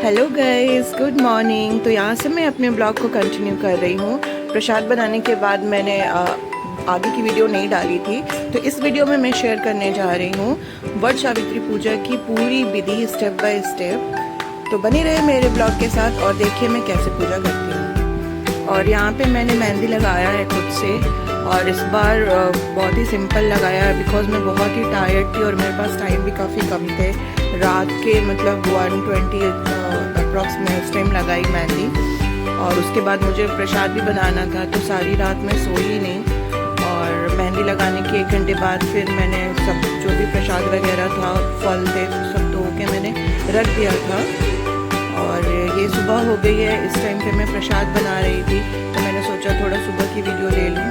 Hello guys, good morning. तो यहाँ से मैं अपने ब्लॉग को कंटिन्यू कर रही हूँ। प्रसाद बनाने के बाद मैंने आगे की वीडियो नहीं डाली थी, तो इस वीडियो में मैं शेयर करने जा रही हूँ वट सावित्री पूजा की पूरी विधि स्टेप बाय स्टेप। तो बने रहे मेरे ब्लॉग के साथ और देखिए मैं कैसे पूजा करती हूँ। और यहाँ पे मैंने मेहंदी लगाया है खुद से, और इस बार बहुत ही सिंपल लगाया है बिकॉज मैं बहुत ही टायर्ड थी और मेरे पास टाइम भी काफ़ी कम थे। रात के मतलब 1:20 अप्रॉक्स में उस टाइम लगाई मेहंदी, और उसके बाद मुझे प्रसाद भी बनाना था तो सारी रात मैं सोई ही नहीं। और मेहंदी लगाने के 1 घंटे बाद फिर मैंने सब जो भी प्रसाद वगैरह था, फल थे, सब धो के मैंने रख दिया था। और ये सुबह हो गई है, इस टाइम पे मैं प्रसाद बना रही थी तो मैंने सोचा थोड़ा सुबह की वीडियो ले लूँ।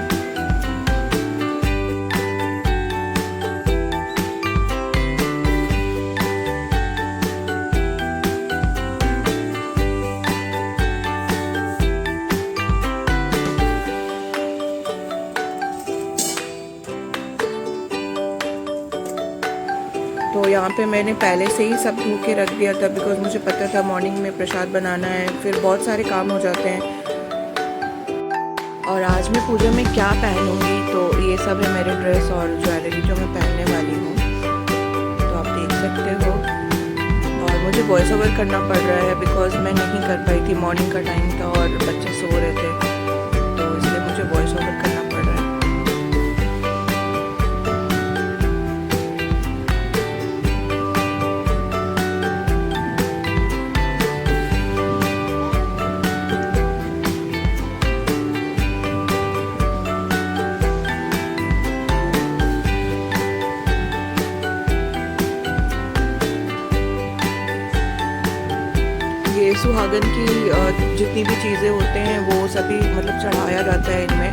तो यहाँ पे मैंने पहले से ही सब धो के रख दिया था बिकॉज मुझे पता था मॉर्निंग में प्रसाद बनाना है, फिर बहुत सारे काम हो जाते हैं। और आज मैं पूजा में क्या पहनूंगी, तो ये सब है मेरे ड्रेस और ज्वेलरी जो मैं पहनने वाली हूँ, तो आप देख सकते हो। और मुझे वॉइस ओवर करना पड़ रहा है बिकॉज मैं नहीं कर पाई थी, मॉर्निंग का टाइम था और बच्चे सो रहे थे, तो इसलिए मुझे वॉइस ओवर करना पड़ रहा है। ये सुहागन की जितनी भी चीज़ें होते हैं वो सभी मतलब चढ़ाया जाता है इनमें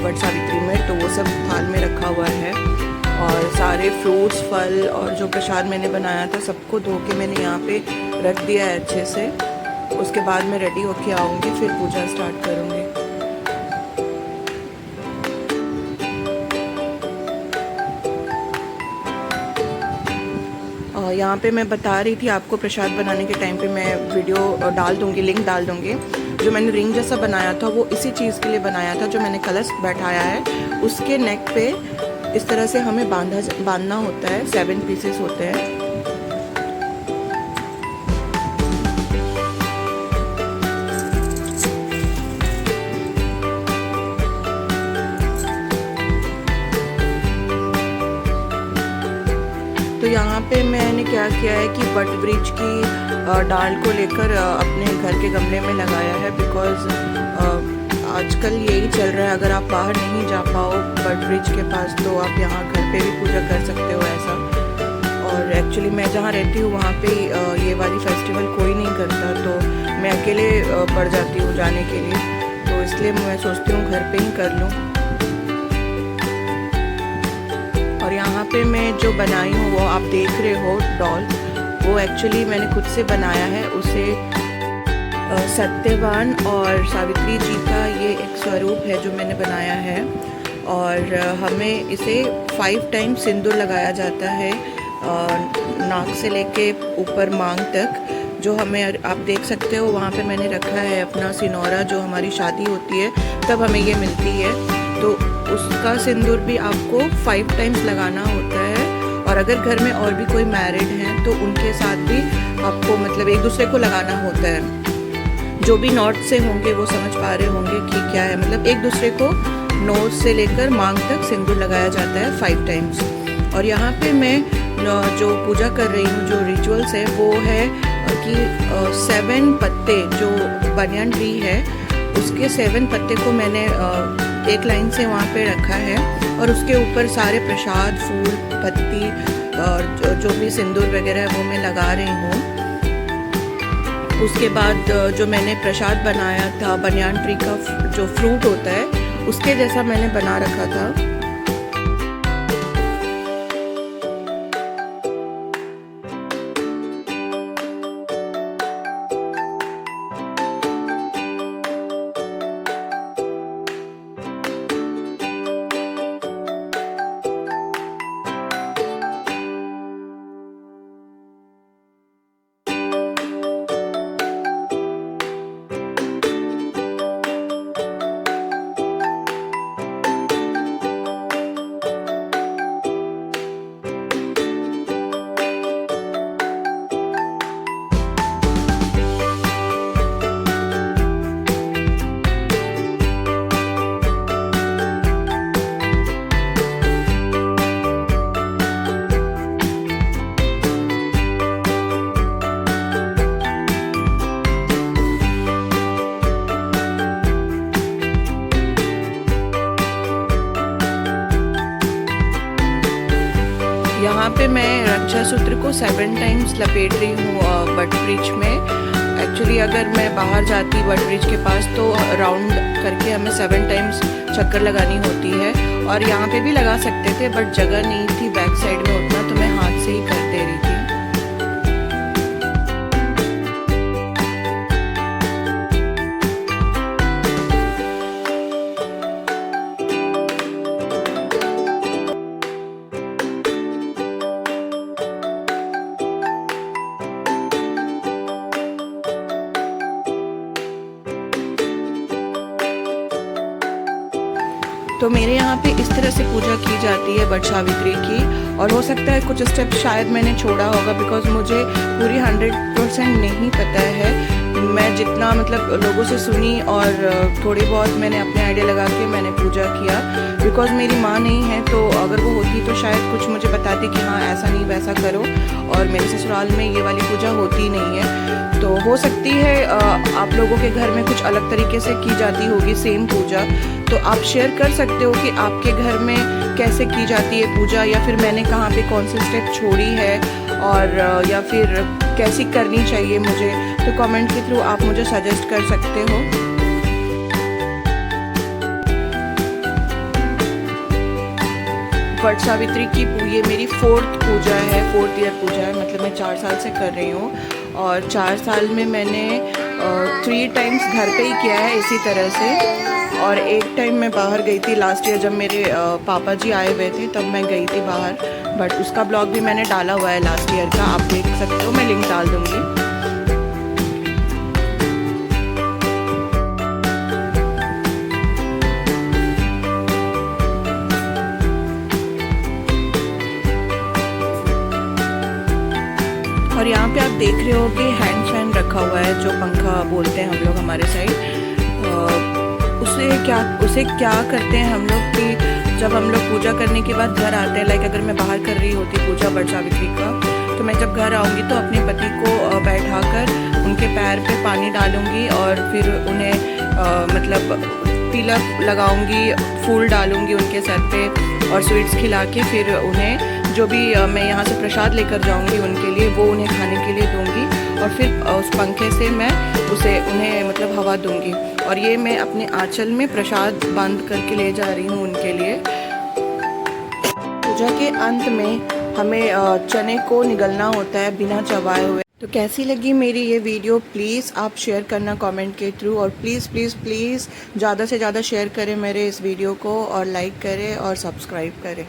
वट सावित्री में, तो वो सब थाल में रखा हुआ है। और सारे फ्रूट्स, फल और जो प्रसाद मैंने बनाया था सबको धो के मैंने यहाँ पे रख दिया है अच्छे से। उसके बाद मैं रेडी होके आऊँगी, फिर पूजा स्टार्ट करूँगी। यहाँ पे मैं बता रही थी आपको, प्रसाद बनाने के टाइम पे मैं वीडियो डाल दूँगी, लिंक डाल दूँगी। जो मैंने रिंग जैसा बनाया था वो इसी चीज़ के लिए बनाया था, जो मैंने कलश बैठाया है उसके नेक पे इस तरह से हमें बांधना होता है। 7 पीसेस होते हैं। तो यहाँ पे मैंने क्या किया है कि वट वृक्ष की डाल को लेकर अपने घर के गमले में लगाया है बिकॉज आजकल यही चल रहा है। अगर आप बाहर नहीं जा पाओ वट वृक्ष के पास तो आप यहाँ घर पे भी पूजा कर सकते हो ऐसा। और एक्चुअली मैं जहाँ रहती हूँ वहाँ पे ये वाली फेस्टिवल कोई नहीं करता, तो मैं अकेले पड़ जाती हूँ जाने के लिए, तो इसलिए मैं सोचती हूँ घर पे ही कर लूँ। और यहाँ पे मैं जो बनाई हूँ वो आप देख रहे हो डॉल, वो एक्चुअली मैंने खुद से बनाया है। उसे सत्यवान और सावित्री जी का ये एक स्वरूप है जो मैंने बनाया है। और हमें इसे 5 टाइम सिंदूर लगाया जाता है नाक से लेके ऊपर मांग तक। जो हमें आप देख सकते हो वहाँ पे मैंने रखा है अपना सिनौरा, जो हमारी शादी होती है तब हमें ये मिलती है, तो उसका सिंदूर भी आपको 5 टाइम्स लगाना होता है। और अगर घर में और भी कोई मैरिड हैं तो उनके साथ भी आपको मतलब एक दूसरे को लगाना होता है। जो भी नॉर्थ से होंगे वो समझ पा रहे होंगे कि क्या है, मतलब एक दूसरे को नोज से लेकर मांग तक सिंदूर लगाया जाता है 5 टाइम्स। और यहाँ पे मैं जो पूजा कर रही हूँ, जो रिचुअल्स है वो है कि 7 पत्ते, जो बनियान ट्री है उसके 7 पत्ते को मैंने एक लाइन से वहाँ पे रखा है, और उसके ऊपर सारे प्रसाद, फूल, पत्ती और जो भी सिंदूर वगैरह है वो मैं लगा रही हूँ। उसके बाद जो मैंने प्रसाद बनाया था बनियान ट्री का जो फ्रूट होता है उसके जैसा मैंने बना रखा था। यहाँ पे मैं रक्षा सूत्र को 7 टाइम्स लपेट रही हूँ बट ब्रिज में। एक्चुअली अगर मैं बाहर जाती बट ब्रिज के पास तो राउंड करके हमें 7 टाइम्स चक्कर लगानी होती है, और यहाँ पे भी लगा सकते थे बट जगह नहीं थी बैक साइड में उतना, तो मैं हाथ से ही कर दे रही थी। तो मेरे यहाँ पे इस तरह से पूजा की जाती है वट सावित्री की, और हो सकता है कुछ स्टेप शायद मैंने छोड़ा होगा बिकॉज मुझे पूरी 100% नहीं पता है। मैं जितना मतलब लोगों से सुनी और थोड़ी बहुत मैंने अपने आइडिया लगा के मैंने पूजा किया, बिकॉज मेरी माँ नहीं है तो अगर वो होती तो शायद कुछ मुझे बताती कि हाँ ऐसा नहीं वैसा करो, और मेरे ससुराल में ये वाली पूजा होती नहीं है। तो हो सकती है आप लोगों के घर में कुछ अलग तरीके से की जाती होगी सेम पूजा, तो आप शेयर कर सकते हो कि आपके घर में कैसे की जाती है पूजा, या फिर मैंने कहाँ पे कौन से स्टेप छोड़ी है, और या फिर कैसी करनी चाहिए मुझे, तो कमेंट के थ्रू आप मुझे सजेस्ट कर सकते हो। वट सावित्री की ये मेरी 4th पूजा है, 4th ईयर पूजा है, मतलब मैं 4 साल से कर रही हूँ, और 4 साल में मैंने 3 टाइम्स घर पे ही किया है इसी तरह से, और एक टाइम मैं बाहर गई थी लास्ट ईयर जब मेरे पापा जी आए हुए थे तब मैं गई थी बाहर, बट उसका ब्लॉग भी मैंने डाला हुआ है लास्ट ईयर का, आप देख सकते हो, मैं लिंक डाल दूँगी। और यहाँ पे आप देख रहे हो कि हैंड फैन रखा हुआ है, जो पंखा बोलते हैं हम लोग हमारे साइड। उसे क्या करते हैं हम लोग कि जब हम लोग पूजा करने के बाद घर आते हैं, लाइक अगर मैं बाहर कर रही होती पूजा वट सावित्री का, तो मैं जब घर आऊँगी तो अपने पति को बैठाकर उनके पैर पे पानी डालूँगी, और फिर उन्हें मतलब तिलक लगाऊँगी, फूल डालूँगी उनके सर पे, और स्वीट्स खिला के फिर उन्हें जो भी मैं यहाँ से प्रसाद लेकर जाऊँगी उनके लिए, वो उन्हें खाने के लिए दूँगी, और फिर उस पंखे से मैं उन्हें मतलब हवा दूँगी, और ये मैं अपने आंचल में प्रसाद बांध करके ले जा रही हूँ उनके लिए। पूजा के अंत में हमें चने को निगलना होता है बिना चबाए हुए। तो कैसी लगी मेरी ये वीडियो प्लीज़ आप शेयर करना कमेंट के थ्रू, और प्लीज़ प्लीज़ प्लीज़ ज़्यादा से ज़्यादा शेयर करें मेरे इस वीडियो को, और लाइक करें और सब्सक्राइब करें।